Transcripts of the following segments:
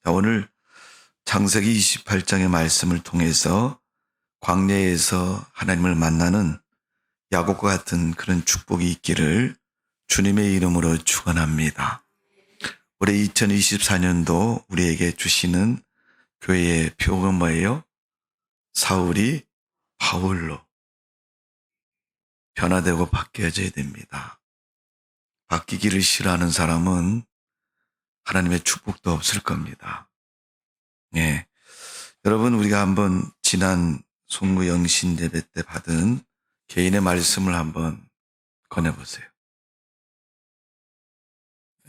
자, 오늘 창세기 28장의 말씀을 통해서 광야에서 하나님을 만나는 야곱과 같은 그런 축복이 있기를 주님의 이름으로 축원합니다. 올해 2024년도 우리에게 주시는 교회의 표가 뭐예요? 사울이 바울로 변화되고 바뀌어져야 됩니다. 바뀌기를 싫어하는 사람은 하나님의 축복도 없을 겁니다. 예. 여러분, 우리가 한번 지난 송구영신 예배 때 받은 개인의 말씀을 한번 꺼내보세요.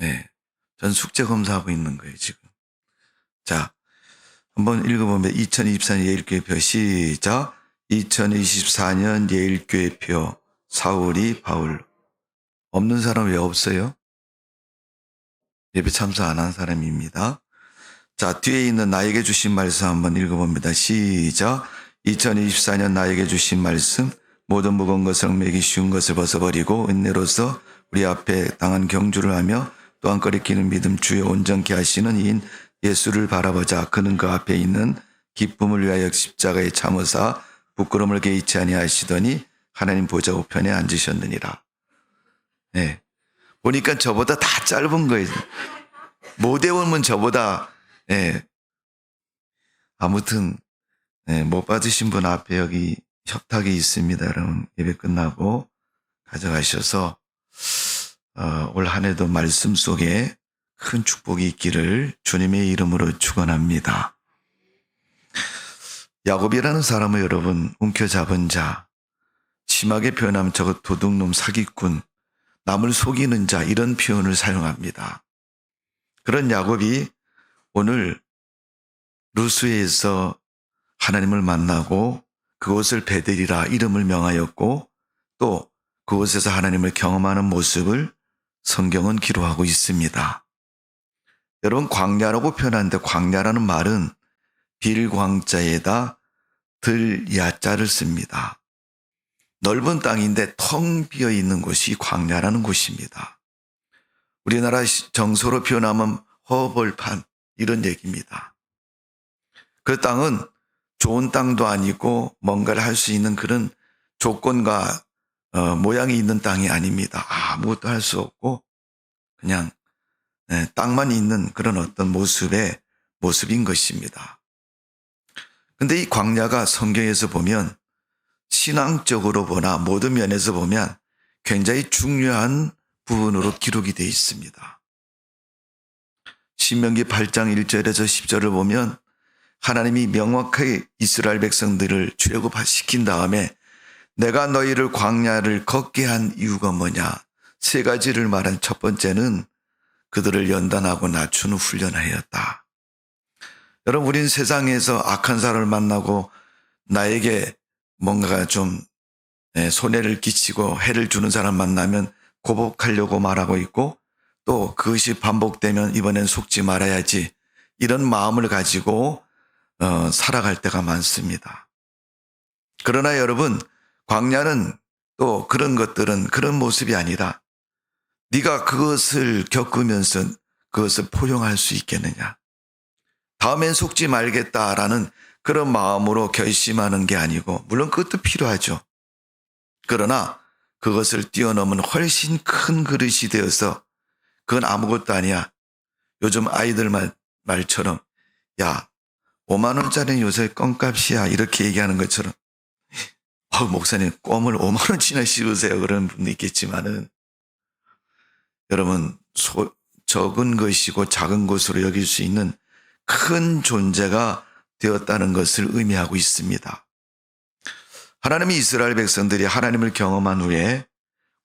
예. 전 숙제 검사하고 있는 거예요, 지금. 자, 한번 읽어보면 2024년 예일교회표 시작. 2024년 예일교회표 사울이 바울로. 없는 사람 왜 없어요? 예배 참석 안 한 사람입니다. 자, 뒤에 있는 나에게 주신 말씀 한번 읽어봅니다. 시작. 2024년 나에게 주신 말씀, 모든 무거운 것을 매기 쉬운 것을 벗어버리고 은혜로서 우리 앞에 당한 경주를 하며 또한 거리끼는 믿음 주에 온전케 하시는 이인 예수를 바라보자. 그는 그 앞에 있는 기쁨을 위하여 십자가에 참으사 부끄러움을 개의치 아니하시더니 하나님 보좌 우편에 앉으셨느니라. 네. 보니까 저보다 다 짧은 거예요. 못 외우면 저보다. 네. 아무튼 못 받으신 분 앞에 여기 협탁이 있습니다. 여러분 예배 끝나고 가져가셔서 올 한 해도 말씀 속에 큰 축복이 있기를 주님의 이름으로 축원합니다. 야곱이라는 사람은 여러분 움켜잡은 자, 심하게 표현하면 저거 도둑놈, 사기꾼, 남을 속이는 자, 이런 표현을 사용합니다. 그런 야곱이 오늘 루스에서 하나님을 만나고 그곳을 베델이라 이름을 명하였고 또 그곳에서 하나님을 경험하는 모습을 성경은 기록하고 있습니다. 여러분 광야라고 표현하는데 광야라는 말은 빌광자에다 들야자를 씁니다. 넓은 땅인데 텅 비어 있는 곳이 광야라는 곳입니다. 우리나라 정서로 표현하면 허벌판 이런 얘기입니다. 그 땅은 좋은 땅도 아니고 뭔가를 할 수 있는 그런 조건과 모양이 있는 땅이 아닙니다. 아무것도 할 수 없고 그냥 땅만 있는 그런 어떤 모습인 것입니다. 근데 이 광야가 성경에서 보면 신앙적으로 보나 모든 면에서 보면 굉장히 중요한 부분으로 기록이 되어 있습니다. 신명기 8장 1절에서 10절을 보면 하나님이 명확하게 이스라엘 백성들을 출애굽시킨 다음에 내가 너희를 광야를 걷게 한 이유가 뭐냐? 세 가지를 말한 첫 번째는 그들을 연단하고 낮추는 훈련하였다. 여러분, 우린 세상에서 악한 사람을 만나고 나에게 뭔가 좀 손해를 끼치고 해를 주는 사람 만나면 고복하려고 말하고 있고 또 그것이 반복되면 이번엔 속지 말아야지 이런 마음을 가지고 살아갈 때가 많습니다. 그러나 여러분 광야는 또 그런 것들은 그런 모습이 아니라 네가 그것을 겪으면서 그것을 포용할 수 있겠느냐. 다음엔 속지 말겠다라는 그런 마음으로 결심하는 게 아니고 물론 그것도 필요하죠. 그러나 그것을 뛰어넘은 훨씬 큰 그릇이 되어서 그건 아무것도 아니야. 요즘 아이들 말처럼 야 5만 원짜리는 요새 껌값이야 이렇게 얘기하는 것처럼 목사님 껌을 5만 원치나 씌우세요 그런 분도 있겠지만은 여러분 적은 것이고 작은 것으로 여길 수 있는 큰 존재가 되었다는 것을 의미하고 있습니다. 하나님이 이스라엘 백성들이 하나님을 경험한 후에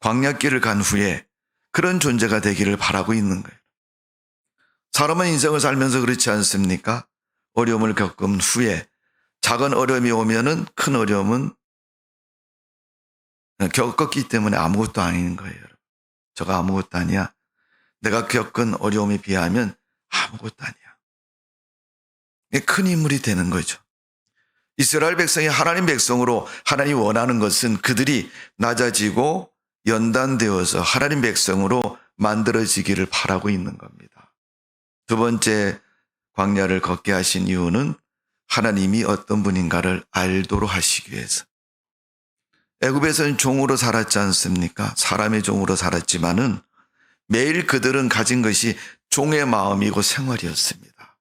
광야길을 간 후에 그런 존재가 되기를 바라고 있는 거예요. 사람은 인생을 살면서 그렇지 않습니까? 어려움을 겪은 후에 작은 어려움이 오면은 큰 어려움은 겪었기 때문에 아무것도 아닌 거예요. 저가 아무것도 아니야. 내가 겪은 어려움에 비하면 아무것도 아니야. 큰 인물이 되는 거죠. 이스라엘 백성이 하나님 백성으로 하나님이 원하는 것은 그들이 낮아지고 연단되어서 하나님 백성으로 만들어지기를 바라고 있는 겁니다. 두 번째 광야를 걷게 하신 이유는 하나님이 어떤 분인가를 알도록 하시기 위해서. 애굽에서는 종으로 살았지 않습니까? 사람의 종으로 살았지만은 매일 그들은 가진 것이 종의 마음이고 생활이었습니다.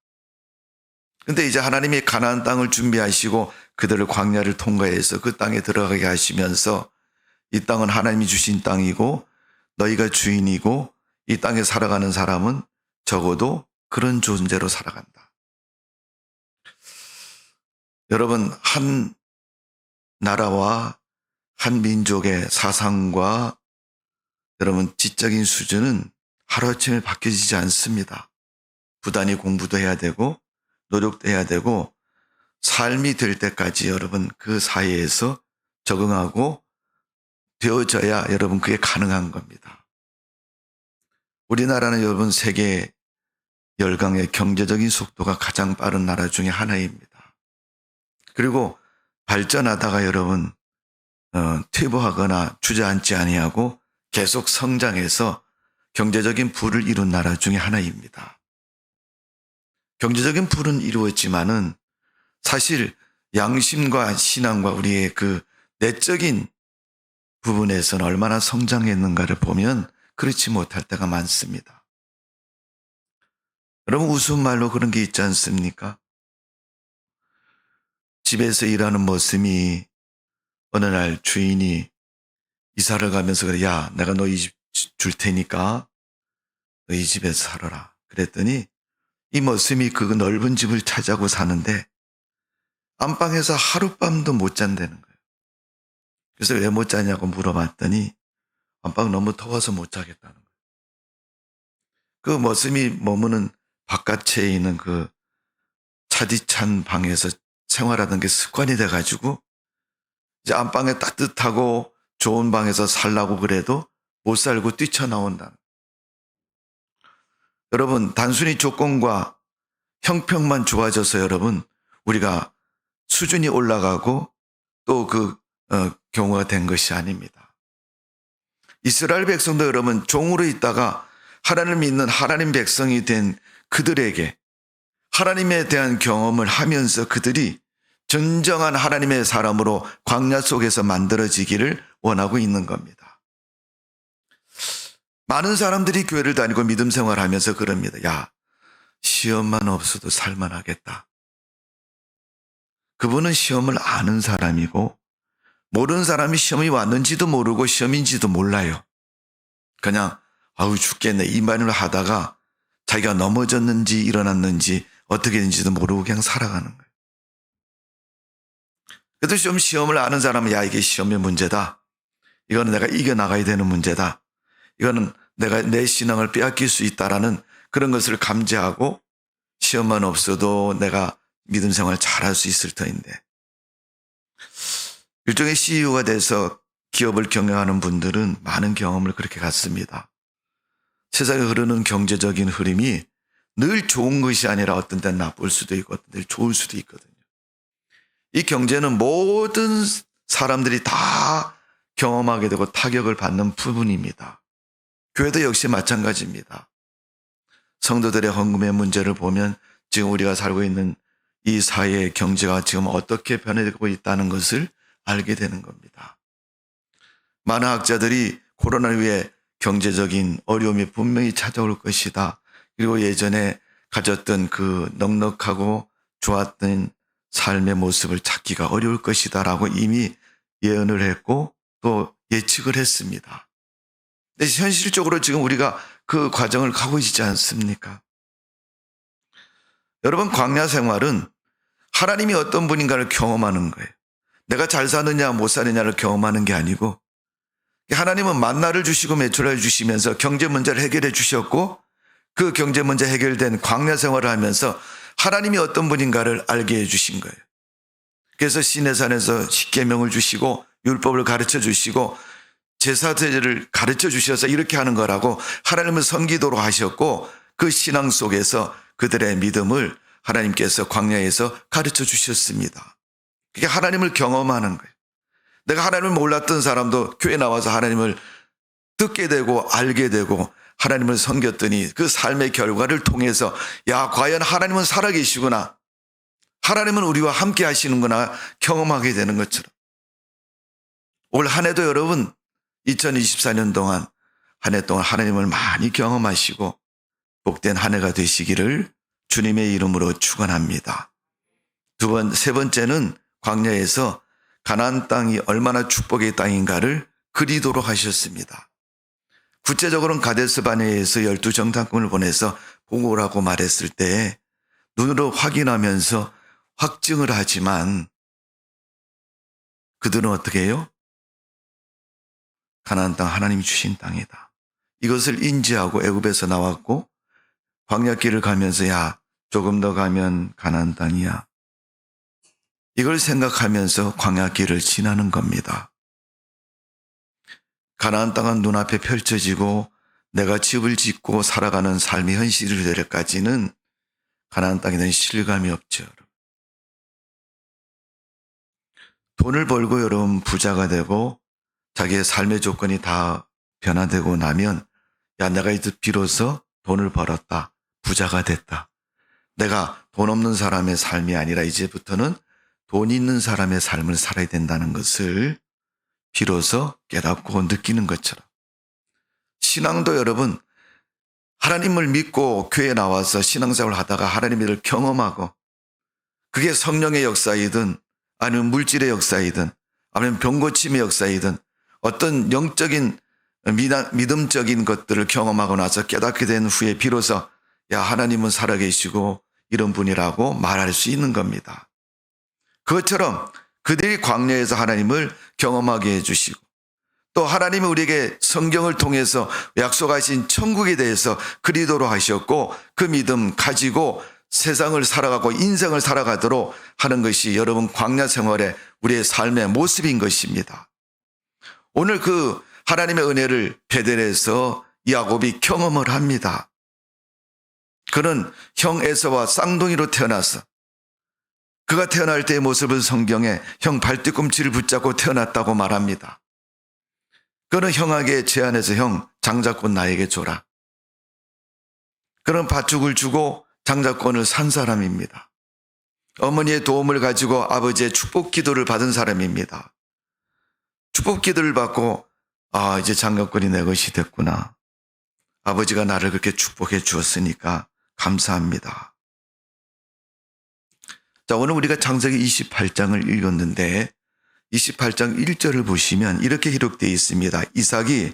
근데 이제 하나님이 가나안 땅을 준비하시고 그들을 광야를 통과해서 그 땅에 들어가게 하시면서 이 땅은 하나님이 주신 땅이고 너희가 주인이고 이 땅에 살아가는 사람은 적어도 그런 존재로 살아간다. 여러분, 한 나라와 한 민족의 사상과 여러분 지적인 수준은 하루아침에 바뀌어지지 않습니다. 부단히 공부도 해야 되고 노력도 해야 되고 삶이 될 때까지 여러분 그 사이에서 적응하고 되어져야 여러분 그게 가능한 겁니다. 우리나라는 여러분 세계 열강의 경제적인 속도가 가장 빠른 나라 중에 하나입니다. 그리고 발전하다가 여러분 퇴보하거나 주저앉지 아니하고 계속 성장해서 경제적인 부를 이룬 나라 중에 하나입니다. 경제적인 부는 이루었지만은 사실 양심과 신앙과 우리의 그 내적인 부분에서는 얼마나 성장했는가를 보면 그렇지 못할 때가 많습니다. 여러분 우스운 말로 그런 게 있지 않습니까? 집에서 일하는 모습이 어느 날 주인이 이사를 가면서 그래, 야, 내가 너 이 집 줄 테니까 너 이 집에서 살아라. 그랬더니 이 머슴이 그 넓은 집을 차지하고 사는데 안방에서 하룻밤도 못 잔다는 거예요. 그래서 왜 못 자냐고 물어봤더니 안방 너무 더워서 못 자겠다는 거예요. 그 머슴이 머무는 바깥에 있는 그 차디찬 방에서 생활하던 게 습관이 돼가지고 이제 안방에 따뜻하고 좋은 방에서 살라고 그래도 못 살고 뛰쳐나온다. 여러분 단순히 조건과 형평만 좋아져서 여러분 우리가 수준이 올라가고 또 그 경우가 된 것이 아닙니다. 이스라엘 백성도 여러분 종으로 있다가 하나님을 믿는 하나님 백성이 된 그들에게 하나님에 대한 경험을 하면서 그들이 진정한 하나님의 사람으로 광야 속에서 만들어지기를 원하고 있는 겁니다. 많은 사람들이 교회를 다니고 믿음 생활하면서 그럽니다. 야, 시험만 없어도 살만하겠다. 그분은 시험을 아는 사람이고 모르는 사람이 시험이 왔는지도 모르고 시험인지도 몰라요. 그냥 아우 죽겠네 이 말을 하다가 자기가 넘어졌는지 일어났는지 어떻게 된지도 모르고 그냥 살아가는 거예요. 그래도 좀 시험을 아는 사람은 야 이게 시험의 문제다. 이거는 내가 이겨나가야 되는 문제다. 이거는 내가 내 신앙을 빼앗길 수 있다라는 그런 것을 감지하고 시험만 없어도 내가 믿음 생활 잘할 수 있을 터인데 일종의 CEO가 돼서 기업을 경영하는 분들은 많은 경험을 그렇게 갖습니다. 세상에 흐르는 경제적인 흐름이 늘 좋은 것이 아니라 어떤 때는 나쁠 수도 있고 어떤 때는 좋을 수도 있거든요. 이 경제는 모든 사람들이 다 경험하게 되고 타격을 받는 부분입니다. 교회도 역시 마찬가지입니다. 성도들의 헌금의 문제를 보면 지금 우리가 살고 있는 이 사회의 경제가 지금 어떻게 변해가고 있다는 것을 알게 되는 겁니다. 많은 학자들이 코로나 이후에 경제적인 어려움이 분명히 찾아올 것이다. 그리고 예전에 가졌던 그 넉넉하고 좋았던 삶의 모습을 찾기가 어려울 것이다 라고 이미 예언을 했고 또 예측을 했습니다. 근데 현실적으로 지금 우리가 그 과정을 가고 있지 않습니까? 여러분 광야 생활은 하나님이 어떤 분인가를 경험하는 거예요. 내가 잘 사느냐 못 사느냐를 경험하는 게 아니고 하나님은 만나를 주시고 메추라를 주시면서 경제 문제를 해결해 주셨고 그 경제 문제 해결된 광야 생활을 하면서 하나님이 어떤 분인가를 알게 해 주신 거예요. 그래서 시내산에서 십계명을 주시고 율법을 가르쳐 주시고 제사제를 가르쳐 주셔서 이렇게 하는 거라고 하나님을 섬기도록 하셨고 그 신앙 속에서 그들의 믿음을 하나님께서 광야에서 가르쳐 주셨습니다. 그게 하나님을 경험하는 거예요. 내가 하나님을 몰랐던 사람도 교회 나와서 하나님을 듣게 되고 알게 되고 하나님을 섬겼더니 그 삶의 결과를 통해서 야, 과연 하나님은 살아계시구나. 하나님은 우리와 함께 하시는구나 경험하게 되는 것처럼. 올 한 해도 여러분 2024년 동안 한 해 동안 하나님을 많이 경험하시고 복된 한 해가 되시기를 주님의 이름으로 축원합니다. 세 번째는 광야에서 가나안 땅이 얼마나 축복의 땅인가를 그리도록 하셨습니다. 구체적으로는 가데스 바네아에서 12정탐꾼을 보내서 보고 오라고 말했을 때 눈으로 확인하면서 확증을 하지만 그들은 어떻게 해요? 가나안 땅 하나님이 주신 땅이다. 이것을 인지하고 애굽에서 나왔고 광야길을 가면서 야, 조금 더 가면 가나안 땅이야. 이걸 생각하면서 광야길을 지나는 겁니다. 가나안 땅은 눈앞에 펼쳐지고 내가 집을 짓고 살아가는 삶의 현실이 될 때까지는 가나안 땅에 대한 실감이 없죠. 돈을 벌고 여러분 부자가 되고 자기의 삶의 조건이 다 변화되고 나면 야, 내가 이제 비로소 돈을 벌었다. 부자가 됐다. 내가 돈 없는 사람의 삶이 아니라 이제부터는 돈 있는 사람의 삶을 살아야 된다는 것을 비로소 깨닫고 느끼는 것처럼 신앙도 여러분 하나님을 믿고 교회에 나와서 신앙생활을 하다가 하나님을 경험하고 그게 성령의 역사이든 아니면 물질의 역사이든 아니면 병고침의 역사이든 어떤 영적인 믿음적인 것들을 경험하고 나서 깨닫게 된 후에 비로소 야, 하나님은 살아계시고 이런 분이라고 말할 수 있는 겁니다. 그것처럼 그들이 광야에서 하나님을 경험하게 해주시고 또 하나님이 우리에게 성경을 통해서 약속하신 천국에 대해서 그리도록 하셨고 그 믿음 가지고 세상을 살아가고 인생을 살아가도록 하는 것이 여러분 광야 생활의 우리의 삶의 모습인 것입니다. 오늘 그 하나님의 은혜를 베델에서 야곱이 경험을 합니다. 그는 형 에서와 쌍둥이로 태어나서 그가 태어날 때의 모습을 성경에 형 발뒤꿈치를 붙잡고 태어났다고 말합니다. 그는 형에게 제안해서 형 장자권 나에게 줘라. 그는 밭죽을 주고 장자권을 산 사람입니다. 어머니의 도움을 가지고 아버지의 축복 기도를 받은 사람입니다. 축복 기도를 받고 이제 장자권이 내 것이 됐구나. 아버지가 나를 그렇게 축복해 주었으니까 감사합니다. 자, 오늘 우리가 창세기 28장을 읽었는데 28장 1절을 보시면 이렇게 기록되어 있습니다. 이삭이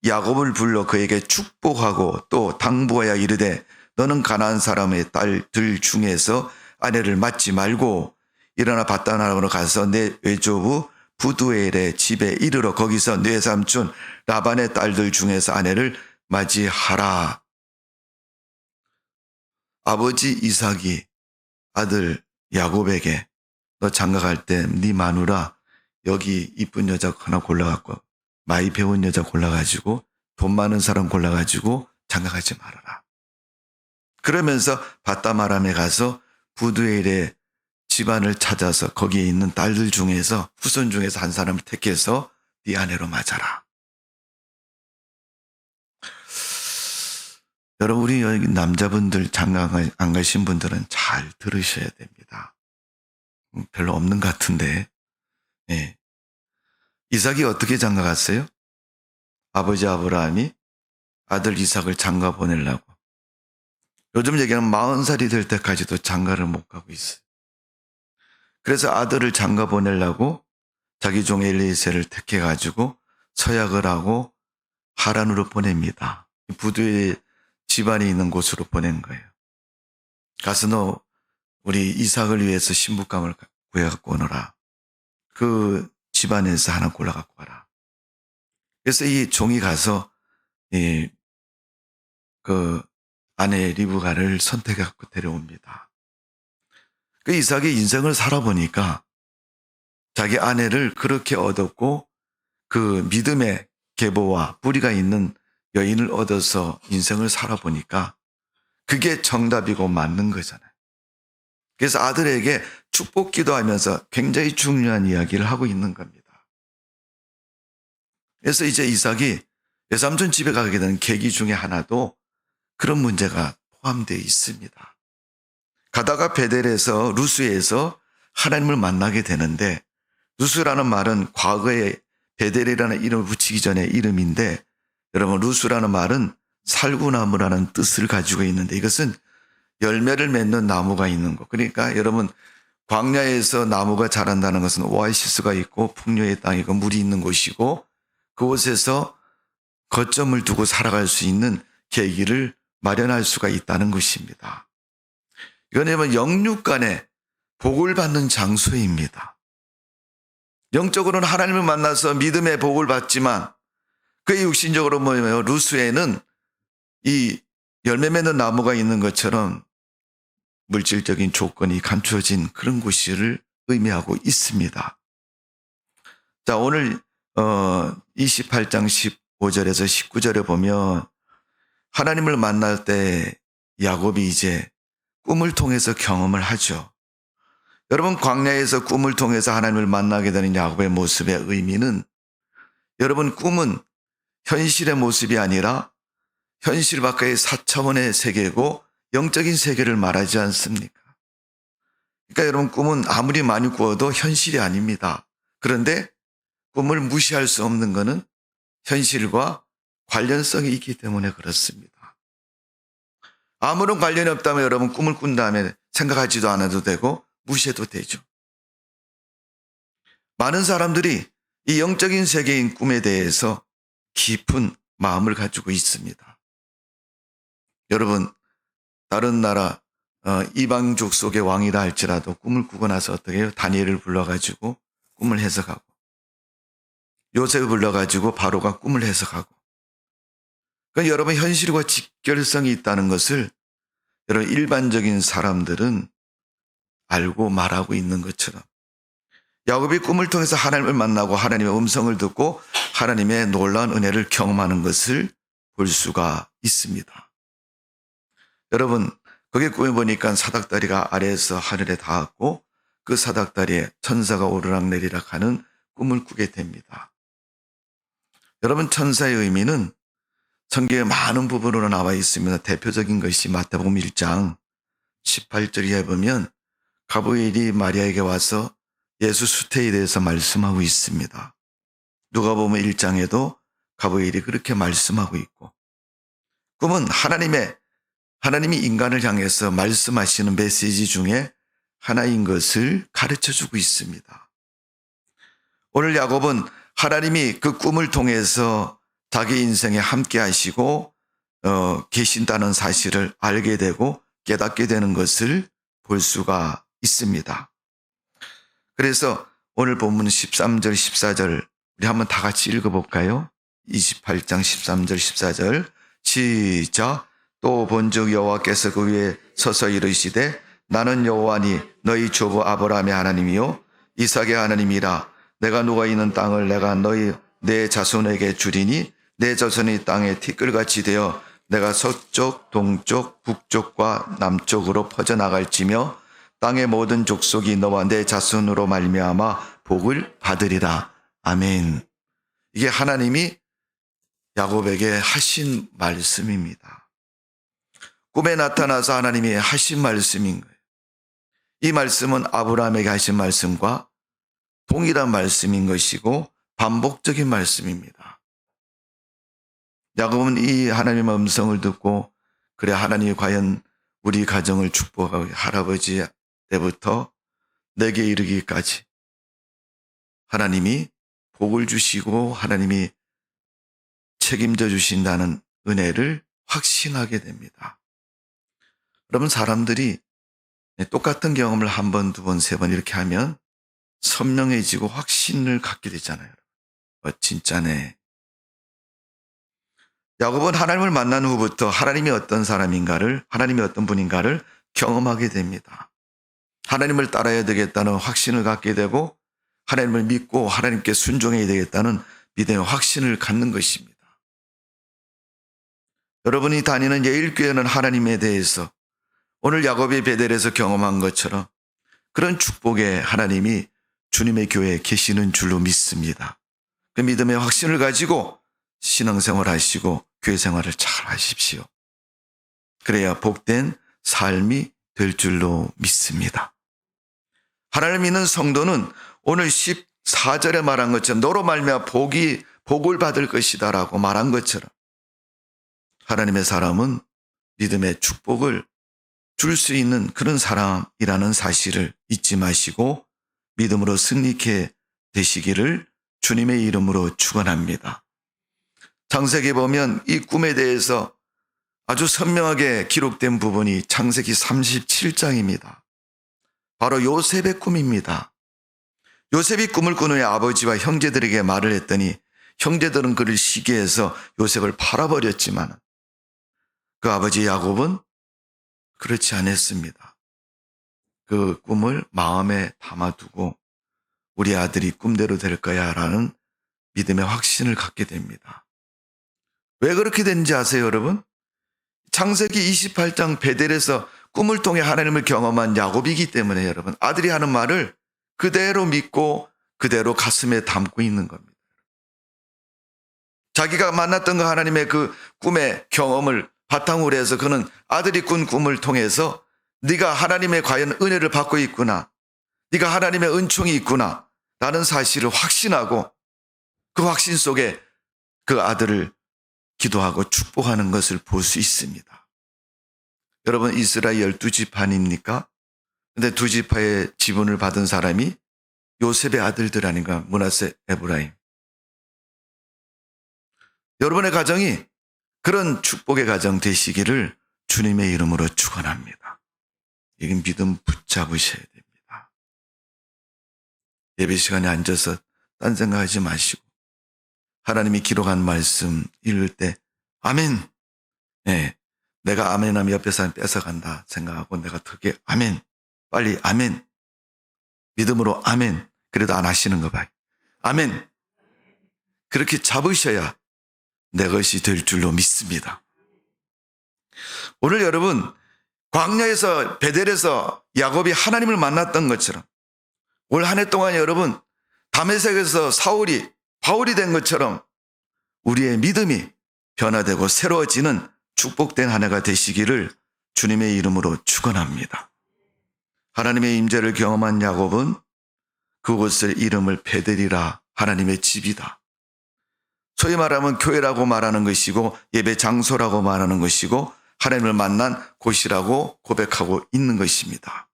야곱을 불러 그에게 축복하고 또 당부하여 이르되 너는 가나안 사람의 딸들 중에서 아내를 맞지 말고 일어나 밧단아람으로 가서 내 외조부 부두엘의 집에 이르러 거기서 내 삼촌 라반의 딸들 중에서 아내를 맞이하라. 아버지 이삭이 아들 야곱에게 너 장가갈 때 네 마누라 여기 이쁜 여자 하나 골라갖고 많이 배운 여자 골라가지고 돈 많은 사람 골라가지고 장가가지 말아라. 그러면서 밧다마람에 가서 부두엘의 집안을 찾아서 거기에 있는 딸들 중에서 후손 중에서 한 사람을 택해서 네 아내로 맞아라. 여러분 우리 여기 남자분들 장가 안 가신 분들은 잘 들으셔야 됩니다. 별로 없는 것 같은데 네. 이삭이 어떻게 장가 갔어요? 아버지 아브라함이 아들 이삭을 장가 보내려고. 요즘 얘기하면 40살이 될 때까지도 장가를 못 가고 있어요. 그래서 아들을 장가 보내려고 자기 종 엘리에셀을 택해가지고 서약을 하고 하란으로 보냅니다. 부두의 집안이 있는 곳으로 보낸 거예요. 가서 너 우리 이삭을 위해서 신부감을 구해갖고 오너라. 그 집안에서 하나 골라갖고 와라. 그래서 이 종이 가서 그 아내 리브가를 선택해갖고 데려옵니다. 그 이삭이 인생을 살아보니까 자기 아내를 그렇게 얻었고 그 믿음의 계보와 뿌리가 있는 여인을 얻어서 인생을 살아보니까 그게 정답이고 맞는 거잖아요. 그래서 아들에게 축복 기도하면서 굉장히 중요한 이야기를 하고 있는 겁니다. 그래서 이제 이삭이 외삼촌 집에 가게 되는 계기 중에 하나도 그런 문제가 포함되어 있습니다. 가다가 베델에서 루스에서 하나님을 만나게 되는데, 루스라는 말은 과거에 베델이라는 이름을 붙이기 전에 이름인데, 여러분 루스라는 말은 살구나무라는 뜻을 가지고 있는데, 이것은 열매를 맺는 나무가 있는 것. 그러니까 여러분 광야에서 나무가 자란다는 것은 오아시스가 있고 풍요의 땅이고 물이 있는 곳이고, 그곳에서 거점을 두고 살아갈 수 있는 계기를 마련할 수가 있다는 것입니다. 이건 영육 간의 복을 받는 장소입니다. 영적으로는 하나님을 만나서 믿음의 복을 받지만, 그의 육신적으로 뭐예요? 루스에는 이 열매 맺는 나무가 있는 것처럼 물질적인 조건이 감춰진 그런 곳을 의미하고 있습니다. 자, 오늘 28장 15절에서 19절에 보면 하나님을 만날 때 야곱이 이제 꿈을 통해서 경험을 하죠. 여러분 광야에서 꿈을 통해서 하나님을 만나게 되는 야곱의 모습의 의미는, 여러분 꿈은 현실의 모습이 아니라 현실 밖의 4차원의 세계고 영적인 세계를 말하지 않습니까? 그러니까 여러분 꿈은 아무리 많이 꾸어도 현실이 아닙니다. 그런데 꿈을 무시할 수 없는 것은 현실과 관련성이 있기 때문에 그렇습니다. 아무런 관련이 없다면 여러분 꿈을 꾼 다음에 생각하지도 않아도 되고 무시해도 되죠. 많은 사람들이 이 영적인 세계인 꿈에 대해서 깊은 마음을 가지고 있습니다. 여러분 다른 나라 이방족 속의 왕이라 할지라도 꿈을 꾸고 나서 어떻게 해요? 다니엘을 불러가지고 꿈을 해석하고, 요셉을 불러가지고 바로가 꿈을 해석하고. 그러니까 여러분 현실과 직결성이 있다는 것을 여러분 일반적인 사람들은 알고 말하고 있는 것처럼, 야곱이 꿈을 통해서 하나님을 만나고 하나님의 음성을 듣고 하나님의 놀라운 은혜를 경험하는 것을 볼 수가 있습니다. 여러분 거기에 꿈에 보니까 사닥다리가 아래에서 하늘에 닿았고 그 사닥다리에 천사가 오르락내리락 하는 꿈을 꾸게 됩니다. 여러분 천사의 의미는 성경의 많은 부분으로 나와 있습니다. 대표적인 것이 마태복음 1장 18절에 보면 가브리엘이 마리아에게 와서 예수 수태에 대해서 말씀하고 있습니다. 누가복음 1장에도 가브리엘이 그렇게 말씀하고 있고, 꿈은 하나님이 인간을 향해서 말씀하시는 메시지 중에 하나인 것을 가르쳐주고 있습니다. 오늘 야곱은 하나님이 그 꿈을 통해서 자기 인생에 함께 하시고 계신다는 사실을 알게 되고 깨닫게 되는 것을 볼 수가 있습니다. 그래서 오늘 본문 13절 14절 우리 한번 다 같이 읽어볼까요? 28장 13절 14절 시작. 또 본즉 여호와께서 그 위에 서서 이르시되 나는 여호와니 너희 조부 아브라함의 하나님이요 이삭의 하나님이라. 내가 누가 있는 땅을 내가 내 자손에게 주리니 내 자손이 땅에 티끌같이 되어 내가 서쪽 동쪽 북쪽과 남쪽으로 퍼져나갈지며 땅의 모든 족속이 너와 내 자손으로 말미암아 복을 받으리라. 아멘. 이게 하나님이 야곱에게 하신 말씀입니다. 꿈에 나타나서 하나님이 하신 말씀인 거예요. 이 말씀은 아브라함에게 하신 말씀과 동일한 말씀인 것이고 반복적인 말씀입니다. 야곱은 이 하나님의 음성을 듣고, 그래 하나님이 과연 우리 가정을 축복하고 할아버지 때부터 내게 이르기까지 하나님이 복을 주시고 하나님이 책임져 주신다는 은혜를 확신하게 됩니다. 여러분 사람들이 똑같은 경험을 한 번, 두 번, 세 번 이렇게 하면 선명해지고 확신을 갖게 되잖아요. 진짜네. 야곱은 하나님을 만난 후부터 하나님이 어떤 사람인가를, 하나님이 어떤 분인가를 경험하게 됩니다. 하나님을 따라야 되겠다는 확신을 갖게 되고 하나님을 믿고 하나님께 순종해야 되겠다는 믿음의 확신을 갖는 것입니다. 여러분이 다니는 예일교회는 하나님에 대해서 오늘 야곱이 베델에서 경험한 것처럼 그런 축복의 하나님이 주님의 교회에 계시는 줄로 믿습니다. 그 믿음의 확신을 가지고 신앙생활 하시고 교회 생활을 잘 하십시오. 그래야 복된 삶이 될 줄로 믿습니다. 하나님을 믿는 성도는 오늘 14절에 말한 것처럼 너로 말미암아 복을 받을 것이다 라고 말한 것처럼 하나님의 사람은 믿음의 축복을 줄 수 있는 그런 사람이라는 사실을 잊지 마시고 믿음으로 승리케 되시기를 주님의 이름으로 축원합니다. 창세기 보면 이 꿈에 대해서 아주 선명하게 기록된 부분이 창세기 37장입니다. 바로 요셉의 꿈입니다. 요셉이 꿈을 꾼 후에 아버지와 형제들에게 말을 했더니 형제들은 그를 시기해서 요셉을 팔아버렸지만 그 아버지 야곱은 그렇지 않았습니다. 그 꿈을 마음에 담아두고 우리 아들이 꿈대로 될 거야 라는 믿음의 확신을 갖게 됩니다. 왜 그렇게 되는지 아세요, 여러분? 창세기 28장 베델에서 꿈을 통해 하나님을 경험한 야곱이기 때문에 여러분, 아들이 하는 말을 그대로 믿고 그대로 가슴에 담고 있는 겁니다. 자기가 만났던 그 하나님의 그 꿈의 경험을 바탕으로 해서 그는 아들이 꾼 꿈을 통해서 네가 하나님의 과연 은혜를 받고 있구나, 네가 하나님의 은총이 있구나 라는 사실을 확신하고 그 확신 속에 그 아들을 기도하고 축복하는 것을 볼 수 있습니다. 여러분, 이스라엘 12지파입니까? 근데 두 지파의 지분을 받은 사람이 요셉의 아들들 아닌가? 므낫세, 에브라임. 여러분의 가정이 그런 축복의 가정 되시기를 주님의 이름으로 축원합니다. 이건 믿음 붙잡으셔야 됩니다. 예배 시간에 앉아서 딴 생각하지 마시고 하나님이 기록한 말씀 읽을 때 아멘. 네, 내가 아멘하면 옆에 사람 뺏어간다 생각하고 내가 되게 아멘. 빨리 아멘. 믿음으로 아멘. 그래도 안 하시는 거 봐요. 아멘. 그렇게 잡으셔야 내 것이 될 줄로 믿습니다. 오늘 여러분, 광야에서 베델에서 야곱이 하나님을 만났던 것처럼 올 한 해 동안 여러분 다메섹에서 사울이 바울이 된 것처럼 우리의 믿음이 변화되고 새로워지는 축복된 한 해가 되시기를 주님의 이름으로 축원합니다. 하나님의 임재를 경험한 야곱은 그곳의 이름을 베델이라 하나님의 집이다. 소위 말하면 교회라고 말하는 것이고 예배 장소라고 말하는 것이고 하나님을 만난 곳이라고 고백하고 있는 것입니다.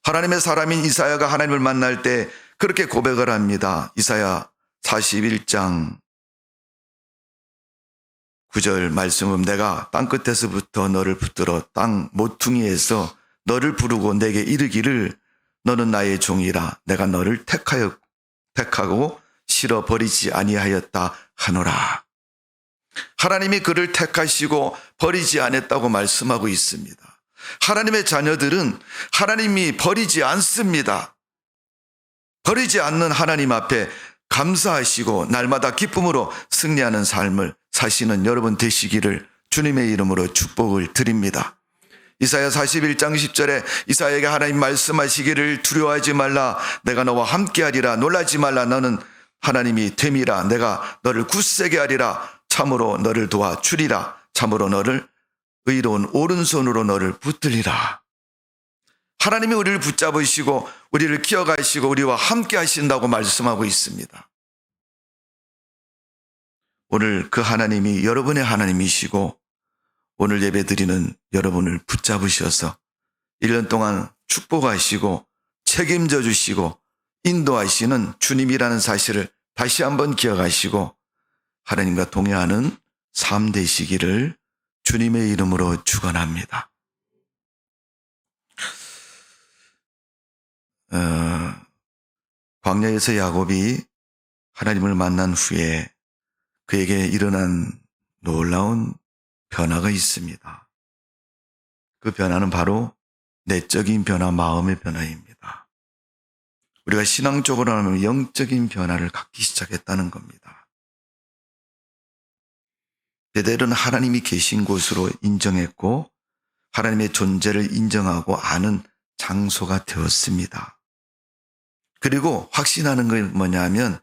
하나님의 사람인 이사야가 하나님을 만날 때 그렇게 고백을 합니다. 이사야 41장 9절 말씀은 내가 땅끝에서부터 너를 붙들어 땅 모퉁이에서 너를 부르고 내게 이르기를 너는 나의 종이라 내가 너를 택하고 실어 버리지 아니하였다 하노라. 하나님이 그를 택하시고 버리지 않았다고 말씀하고 있습니다. 하나님의 자녀들은 하나님이 버리지 않습니다. 버리지 않는 하나님 앞에 감사하시고 날마다 기쁨으로 승리하는 삶을 사시는 여러분 되시기를 주님의 이름으로 축복을 드립니다. 이사야 41장 10절에 이사야에게 하나님 말씀하시기를 두려워하지 말라 내가 너와 함께하리라 놀라지 말라 너는 하나님이 됨이라 내가 너를 굳세게 하리라 참으로 너를 도와주리라 참으로 너를 의로운 오른손으로 너를 붙들리라. 하나님이 우리를 붙잡으시고 우리를 기억하시고 우리와 함께 하신다고 말씀하고 있습니다. 오늘 그 하나님이 여러분의 하나님이시고 오늘 예배드리는 여러분을 붙잡으셔서 1년 동안 축복하시고 책임져 주시고 인도하시는 주님이라는 사실을 다시 한번 기억하시고 하나님과 동행하는 삶 되시기를 주님의 이름으로 축원합니다. 광야에서 야곱이 하나님을 만난 후에 그에게 일어난 놀라운 변화가 있습니다. 그 변화는 바로 내적인 변화, 마음의 변화입니다. 우리가 신앙적으로 하면 영적인 변화를 갖기 시작했다는 겁니다. 베델은 하나님이 계신 곳으로 인정했고 하나님의 존재를 인정하고 아는 장소가 되었습니다. 그리고 확신하는 건 뭐냐면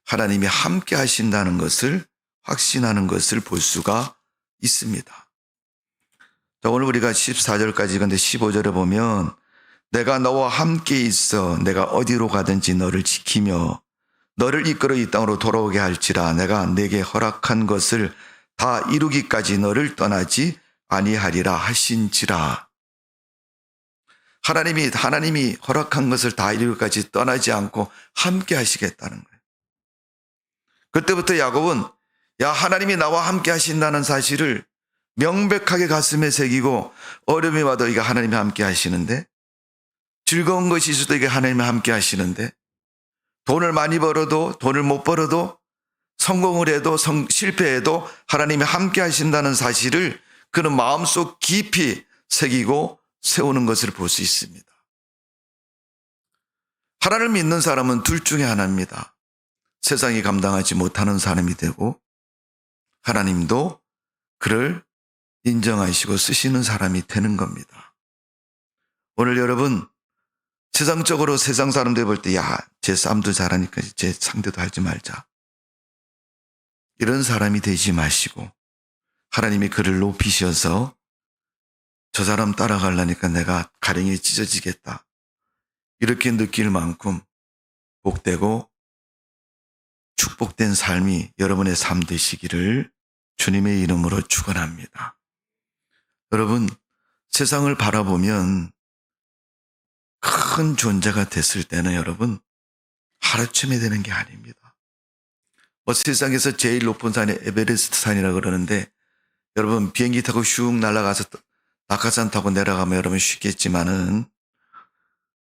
하나님이 함께 하신다는 것을 확신하는 것을 볼 수가 있습니다. 자, 오늘 우리가 14절까지 근데 15절에 보면 내가 너와 함께 있어 내가 어디로 가든지 너를 지키며 너를 이끌어 이 땅으로 돌아오게 할지라 내가 내게 허락한 것을 다 이루기까지 너를 떠나지 아니하리라 하신지라. 하나님이 허락한 것을 다 이루기까지 떠나지 않고 함께 하시겠다는 거예요. 그때부터 야곱은 하나님이 나와 함께 하신다는 사실을 명백하게 가슴에 새기고 어려움이 와도 이게 하나님이 함께 하시는데 즐거운 것이 있어도 이게 하나님이 함께 하시는데 돈을 많이 벌어도 돈을 못 벌어도 성공을 해도 실패해도 하나님이 함께 하신다는 사실을 그는 마음속 깊이 새기고 세우는 것을 볼 수 있습니다. 하나님을 믿는 사람은 둘 중에 하나입니다. 세상이 감당하지 못하는 사람이 되고 하나님도 그를 인정하시고 쓰시는 사람이 되는 겁니다. 오늘 여러분 세상적으로 세상 사람들 볼 때 쟤 싸움도 잘하니까 쟤 상대도 하지 말자. 이런 사람이 되지 마시고 하나님이 그를 높이셔서 저 사람 따라가려니까 내가 가랭이 찢어지겠다. 이렇게 느낄 만큼 복되고 축복된 삶이 여러분의 삶 되시기를 주님의 이름으로 축원합니다. 여러분 세상을 바라보면 큰 존재가 됐을 때는 여러분 하루쯤에 되는 게 아닙니다. 세상에서 제일 높은 산이 에베레스트 산이라고 그러는데 여러분 비행기 타고 슉 날아가서 낙하산 타고 내려가면 여러분 쉽겠지만은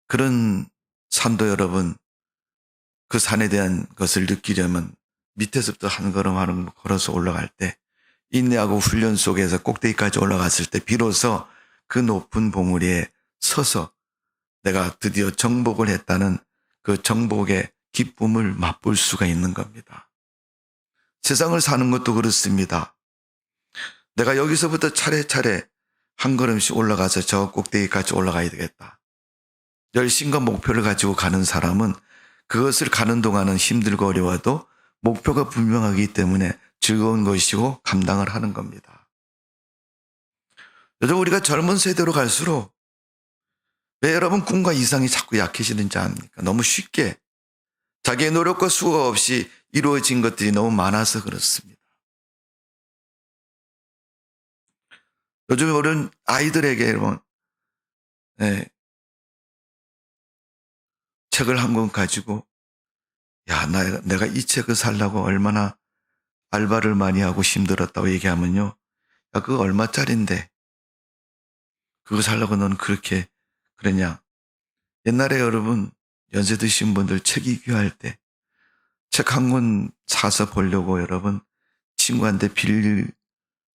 그런 산도 여러분 그 산에 대한 것을 느끼려면 밑에서부터 한 걸음 한 걸음 걸어서 올라갈 때 인내하고 훈련 속에서 꼭대기까지 올라갔을 때 비로소 그 높은 봉우리에 서서 내가 드디어 정복을 했다는 그 정복의 기쁨을 맛볼 수가 있는 겁니다. 세상을 사는 것도 그렇습니다. 내가 여기서부터 차례차례 한 걸음씩 올라가서 저 꼭대기까지 올라가야 되겠다. 열심과 목표를 가지고 가는 사람은 그것을 가는 동안은 힘들고 어려워도 목표가 분명하기 때문에 즐거운 것이고 감당을 하는 겁니다. 요즘 우리가 젊은 세대로 갈수록 왜 여러분 꿈과 이상이 자꾸 약해지는지 압니까? 너무 쉽게 자기의 노력과 수고 없이 이루어진 것들이 너무 많아서 그렇습니다. 요즘 어른 아이들에게 여러분 책을 한 권 가지고 내가 이 책을 살려고 얼마나 알바를 많이 하고 힘들었다고 얘기하면요. 그거 얼마짜린데 그거 살려고 넌 그렇게 그러냐. 옛날에 여러분 연세 드신 분들 책이 귀할 때 책 한 권 사서 보려고 여러분 친구한테 빌릴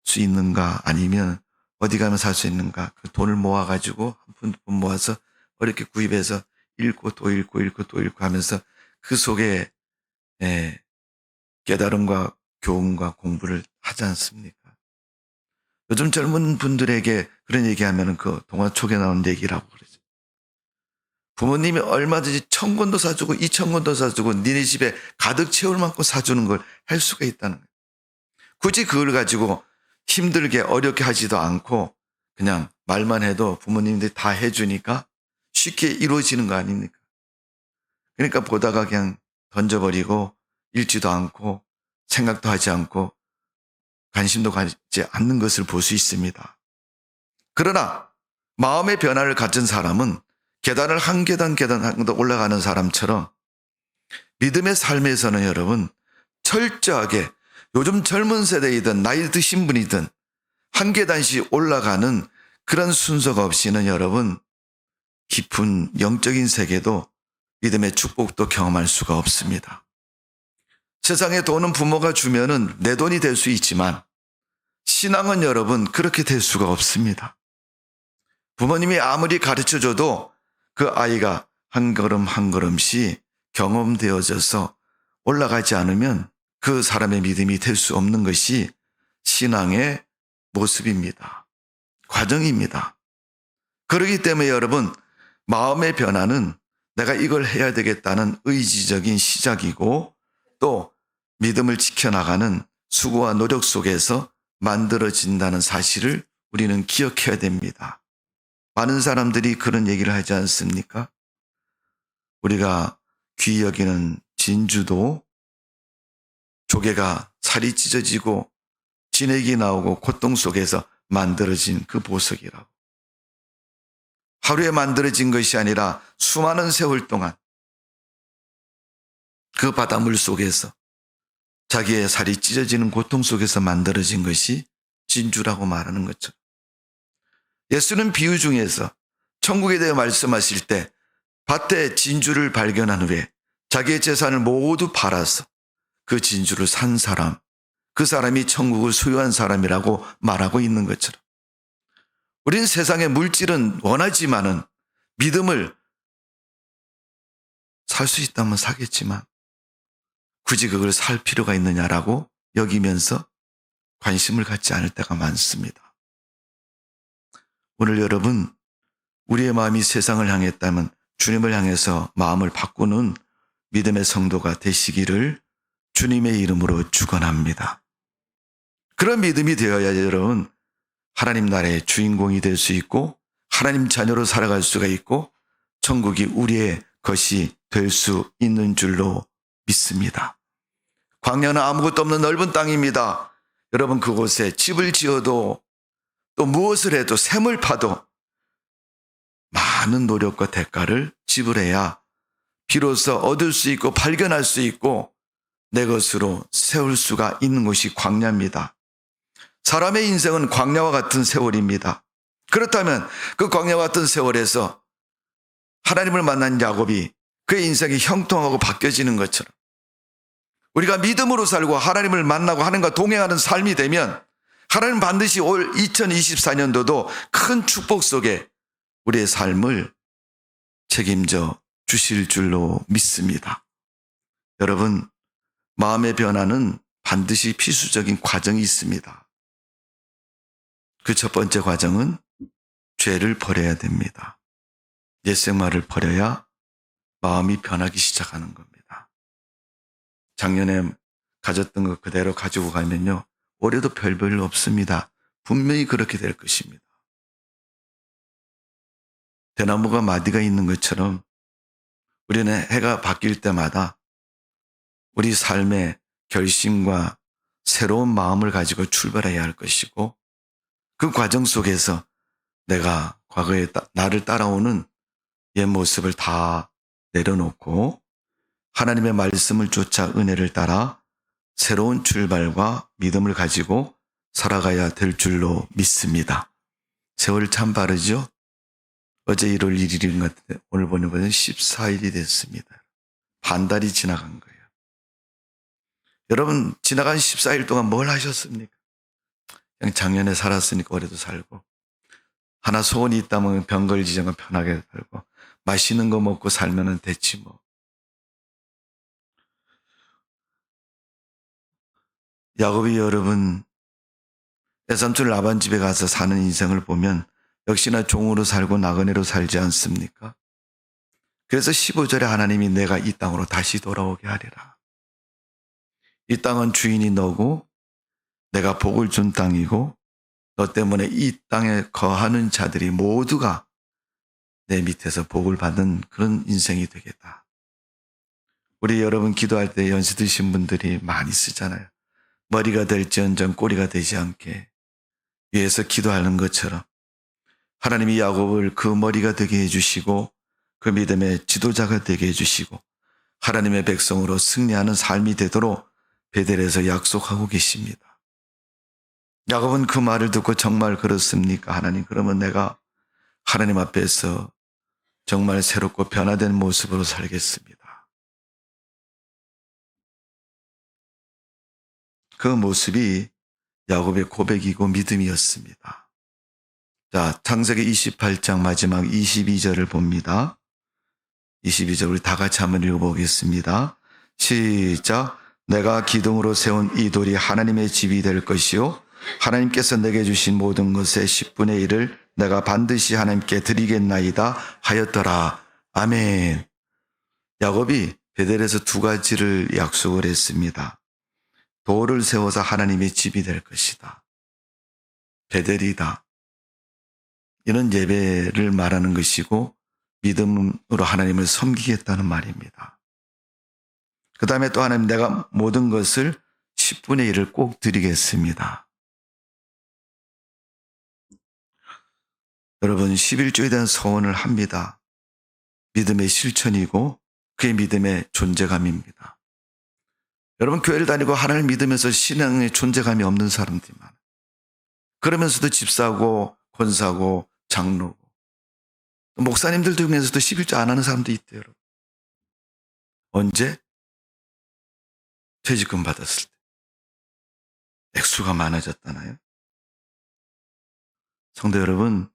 수 있는가 아니면 어디 가면 살 수 있는가 그 돈을 모아가지고 한 푼 모아서 어렵게 구입해서 읽고 또 읽고 또 읽고 하면서 그 속에 깨달음과 교훈과 공부를 하지 않습니까? 요즘 젊은 분들에게 그런 얘기하면 그 동화 속에 나오는 얘기라고 그러죠. 부모님이 얼마든지 1000권도 사주고 2000권도 사주고 니네 집에 가득 채울 만큼 사주는 걸 할 수가 있다는 거예요. 굳이 그걸 가지고 힘들게 어렵게 하지도 않고 그냥 말만 해도 부모님들이 다 해주니까 쉽게 이루어지는 거 아닙니까? 그러니까 보다가 그냥 던져버리고 읽지도 않고 생각도 하지 않고 관심도 가지 않는 것을 볼 수 있습니다. 그러나 마음의 변화를 가진 사람은 계단을 한 계단 올라가는 사람처럼 믿음의 삶에서는 여러분 철저하게 요즘 젊은 세대이든 나이 드신 분이든 한 계단씩 올라가는 그런 순서가 없이는 여러분 깊은 영적인 세계도 믿음의 축복도 경험할 수가 없습니다. 세상에 돈은 부모가 주면은 내 돈이 될 수 있지만 신앙은 여러분 그렇게 될 수가 없습니다. 부모님이 아무리 가르쳐줘도 그 아이가 한 걸음 한 걸음씩 경험되어져서 올라가지 않으면 그 사람의 믿음이 될 수 없는 것이 신앙의 모습입니다. 과정입니다. 그렇기 때문에 여러분 마음의 변화는 내가 이걸 해야 되겠다는 의지적인 시작이고 또 믿음을 지켜나가는 수고와 노력 속에서 만들어진다는 사실을 우리는 기억해야 됩니다. 많은 사람들이 그런 얘기를 하지 않습니까? 우리가 귀히 여기는 진주도 조개가 살이 찢어지고 진액이 나오고 고통 속에서 만들어진 그 보석이라고. 하루에 만들어진 것이 아니라 수많은 세월 동안 그 바닷물 속에서 자기의 살이 찢어지는 고통 속에서 만들어진 것이 진주라고 말하는 것처럼, 예수는 비유 중에서 천국에 대해 말씀하실 때 밭에 진주를 발견한 후에 자기의 재산을 모두 팔아서 그 진주를 산 사람, 그 사람이 천국을 소유한 사람이라고 말하고 있는 것처럼, 우린 세상의 물질은 원하지만은 믿음을 살 수 있다면 사겠지만 굳이 그걸 살 필요가 있느냐라고 여기면서 관심을 갖지 않을 때가 많습니다. 오늘 여러분, 우리의 마음이 세상을 향했다면 주님을 향해서 마음을 바꾸는 믿음의 성도가 되시기를 주님의 이름으로 축원합니다. 그런 믿음이 되어야 여러분, 하나님 나라의 주인공이 될 수 있고 하나님 자녀로 살아갈 수가 있고 천국이 우리의 것이 될 수 있는 줄로 믿습니다. 광야는 아무것도 없는 넓은 땅입니다. 여러분, 그곳에 집을 지어도 또 무엇을 해도 샘을 파도 많은 노력과 대가를 지불해야 비로소 얻을 수 있고 발견할 수 있고 내 것으로 세울 수가 있는 곳이 광야입니다. 사람의 인생은 광야와 같은 세월입니다. 그렇다면 그 광야와 같은 세월에서 하나님을 만난 야곱이 그의 인생이 형통하고 바뀌어지는 것처럼 우리가 믿음으로 살고 하나님을 만나고 하나님과 동행하는 삶이 되면 하나님 반드시 올 2024년도도 큰 축복 속에 우리의 삶을 책임져 주실 줄로 믿습니다. 여러분, 마음의 변화는 반드시 필수적인 과정이 있습니다. 그 첫 번째 과정은 죄를 버려야 됩니다. 옛 생활을 버려야 마음이 변하기 시작하는 겁니다. 작년에 가졌던 거 그대로 가지고 가면요, 올해도 별로 없습니다. 분명히 그렇게 될 것입니다. 대나무가 마디가 있는 것처럼 우리는 해가 바뀔 때마다 우리 삶의 결심과 새로운 마음을 가지고 출발해야 할 것이고, 그 과정 속에서 내가 과거에 나를 따라오는 옛 모습을 다 내려놓고 하나님의 말씀을 쫓아 은혜를 따라 새로운 출발과 믿음을 가지고 살아가야 될 줄로 믿습니다. 세월이 참 빠르죠? 어제 1월 1일인 것 같은데 오늘 보는 것은 14일이 됐습니다. 반달이 지나간 거예요. 여러분, 지나간 14일 동안 뭘 하셨습니까? 그냥 작년에 살았으니까 올해도 살고, 하나 소원이 있다면 병 걸리지 않고 편하게 살고, 맛있는 거 먹고 살면 됐지 뭐. 야곱이 여러분, 외삼촌 라반 집에 가서 사는 인생을 보면 역시나 종으로 살고 나그네로 살지 않습니까? 그래서 15절에 하나님이 내가 이 땅으로 다시 돌아오게 하리라. 이 땅은 주인이 너고 내가 복을 준 땅이고 너 때문에 이 땅에 거하는 자들이 모두가 내 밑에서 복을 받는 그런 인생이 되겠다. 우리 여러분 기도할 때 연세 드신 분들이 많이 쓰잖아요. 머리가 될지언정 꼬리가 되지 않게 위에서 기도하는 것처럼 하나님이 야곱을 그 머리가 되게 해주시고 그 믿음의 지도자가 되게 해주시고 하나님의 백성으로 승리하는 삶이 되도록 베델에서 약속하고 계십니다. 야곱은 그 말을 듣고 정말 그렇습니까? 하나님, 그러면 내가 하나님 앞에서 정말 새롭고 변화된 모습으로 살겠습니다. 그 모습이 야곱의 고백이고 믿음이었습니다. 자, 창세기 28장 마지막 22절을 봅니다. 22절 우리 다 같이 한번 읽어보겠습니다. 시작. 내가 기둥으로 세운 이 돌이 하나님의 집이 될 것이요 하나님께서 내게 주신 모든 것의 10분의 1을 내가 반드시 하나님께 드리겠나이다 하였더라. 아멘. 야곱이 베델에서 두 가지를 약속을 했습니다. 돌을 세워서 하나님의 집이 될 것이다. 베델이다. 이런 예배를 말하는 것이고 믿음으로 하나님을 섬기겠다는 말입니다. 그 다음에 또 하나님, 내가 모든 것을 10분의 1을 꼭 드리겠습니다. 여러분, 11조에 대한 서원을 합니다. 믿음의 실천이고 그의 믿음의 존재감입니다. 여러분, 교회를 다니고 하나님을 믿으면서 신앙의 존재감이 없는 사람들이 많아요. 그러면서도 집사고 권사고 장로고 목사님들 중에서도 11조 안 하는 사람도 있대요. 여러분. 언제? 퇴직금 받았을 때. 액수가 많아졌잖아요. 성도 여러분,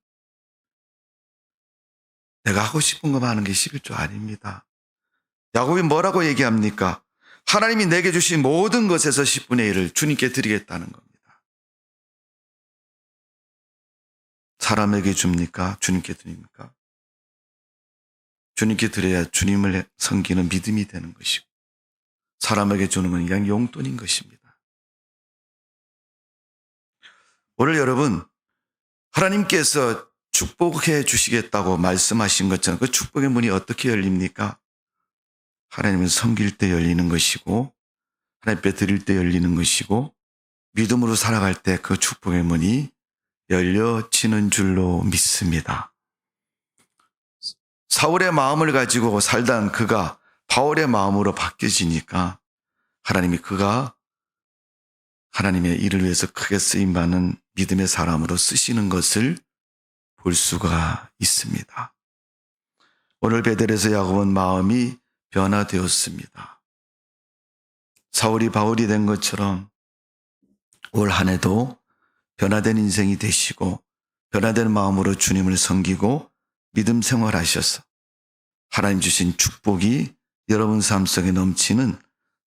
내가 하고 싶은 것만 하는 게 11조 아닙니다. 야곱이 뭐라고 얘기합니까? 하나님이 내게 주신 모든 것에서 10분의 1을 주님께 드리겠다는 겁니다. 사람에게 줍니까? 주님께 드립니까? 주님께 드려야 주님을 섬기는 믿음이 되는 것이고, 사람에게 주는 건 그냥 용돈인 것입니다. 오늘 여러분, 하나님께서 축복해 주시겠다고 말씀하신 것처럼 그 축복의 문이 어떻게 열립니까? 하나님은 섬길 때 열리는 것이고, 하나님께 드릴 때 열리는 것이고, 믿음으로 살아갈 때 그 축복의 문이 열려지는 줄로 믿습니다. 사울의 마음을 가지고 살던 그가 바울의 마음으로 바뀌어지니까 하나님이 그가 하나님의 일을 위해서 크게 쓰임받는 믿음의 사람으로 쓰시는 것을 볼 수가 있습니다. 오늘 베델에서 야곱은 마음이 변화되었습니다. 사울이 바울이 된 것처럼 올 한 해도 변화된 인생이 되시고 변화된 마음으로 주님을 섬기고 믿음 생활하셔서 하나님 주신 축복이 여러분 삶 속에 넘치는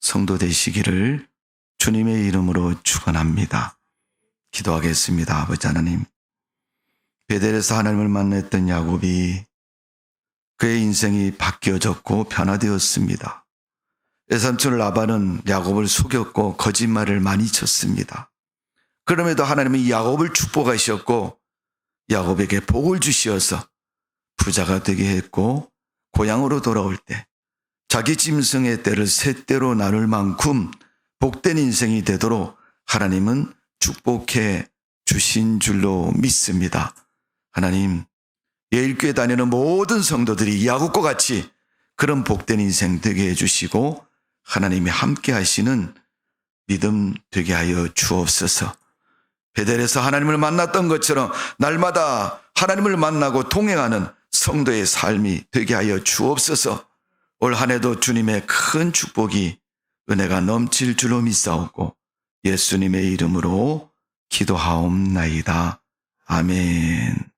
성도 되시기를 주님의 이름으로 축원합니다. 기도하겠습니다. 아버지 하나님, 베델에서 하나님을 만났던 야곱이 그의 인생이 바뀌어졌고 변화되었습니다. 외삼촌 라반은 야곱을 속였고 거짓말을 많이 쳤습니다. 그럼에도 하나님은 이 야곱을 축복하셨고 야곱에게 복을 주시어서 부자가 되게 했고 고향으로 돌아올 때 자기 짐승의 때를 세 때로 나눌 만큼 복된 인생이 되도록 하나님은 축복해 주신 줄로 믿습니다. 하나님, 예일교회 다니는 모든 성도들이 야곱과 같이 그런 복된 인생 되게 해주시고 하나님이 함께 하시는 믿음 되게 하여 주옵소서. 베델에서 하나님을 만났던 것처럼 날마다 하나님을 만나고 동행하는 성도의 삶이 되게 하여 주옵소서. 올 한 해도 주님의 큰 축복이 은혜가 넘칠 줄로 믿사오고 예수님의 이름으로 기도하옵나이다. 아멘.